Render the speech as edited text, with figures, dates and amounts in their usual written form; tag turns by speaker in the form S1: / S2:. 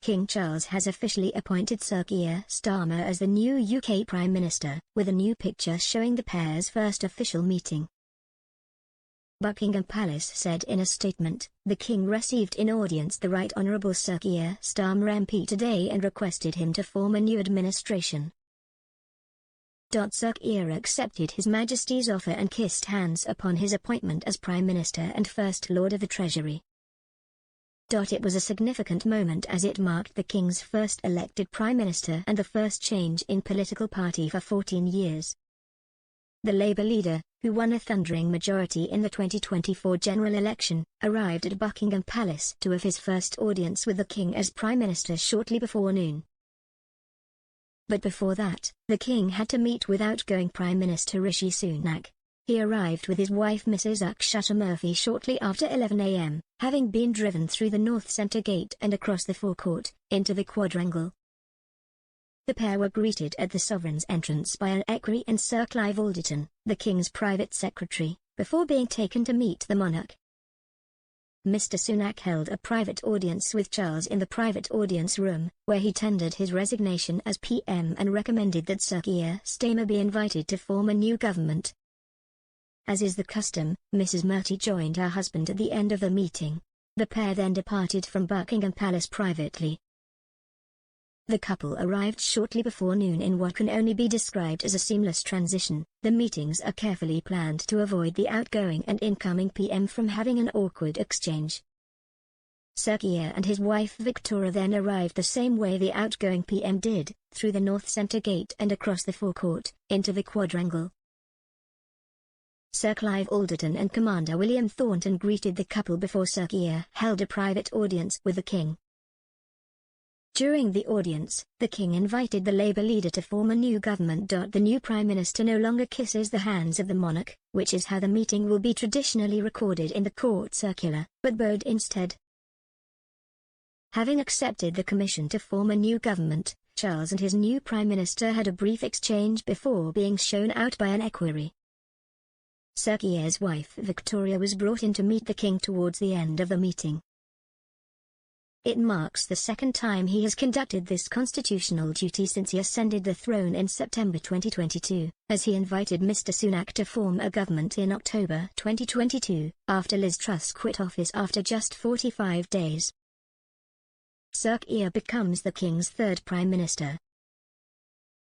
S1: King Charles has officially appointed Sir Keir Starmer as the new UK Prime Minister, with a new picture showing the pair's first official meeting. Buckingham Palace said in a statement, "The King received in audience the Right Honourable Sir Keir Starmer MP today and requested him to form a new administration." Sir Keir accepted His Majesty's offer and kissed hands upon his appointment as Prime Minister and First Lord of the Treasury. It was a significant moment as it marked the King's first elected Prime Minister and the first change in political party for 14 years. The Labour leader, who won a thundering majority in the 2024 general election, arrived at Buckingham Palace to have his first audience with the King as Prime Minister shortly before noon. But before that, the King had to meet with outgoing Prime Minister Rishi Sunak. He arrived with his wife Mrs. Akshata Murphy shortly after 11 a.m., having been driven through the North Centre Gate and across the forecourt, into the quadrangle. The pair were greeted at the Sovereign's entrance by an equerry and Sir Clive Alderton, the King's private secretary, before being taken to meet the monarch. Mr. Sunak held a private audience with Charles in the private audience room, where he tendered his resignation as PM and recommended that Sir Keir Starmer be invited to form a new government. As is the custom, Mrs. Murphy joined her husband at the end of the meeting. The pair then departed from Buckingham Palace privately. The couple arrived shortly before noon in what can only be described as a seamless transition. The meetings are carefully planned to avoid the outgoing and incoming PM from having an awkward exchange. Sir Keir and his wife Victoria then arrived the same way the outgoing PM did, through the North Centre Gate and across the forecourt, into the quadrangle. Sir Clive Alderton and Commander William Thornton greeted the couple before Sir Keir held a private audience with the King. During the audience, the King invited the Labour leader to form a new government. The new Prime Minister no longer kisses the hands of the monarch, which is how the meeting will be traditionally recorded in the court circular, but bowed instead. Having accepted the commission to form a new government, Charles and his new Prime Minister had a brief exchange before being shown out by an equerry. Sir Keir's wife Victoria was brought in to meet the King towards the end of the meeting. It marks the second time he has conducted this constitutional duty since he ascended the throne in September 2022, as he invited Mr. Sunak to form a government in October 2022, after Liz Truss quit office after just 45 days. Sir Keir becomes the King's third Prime Minister,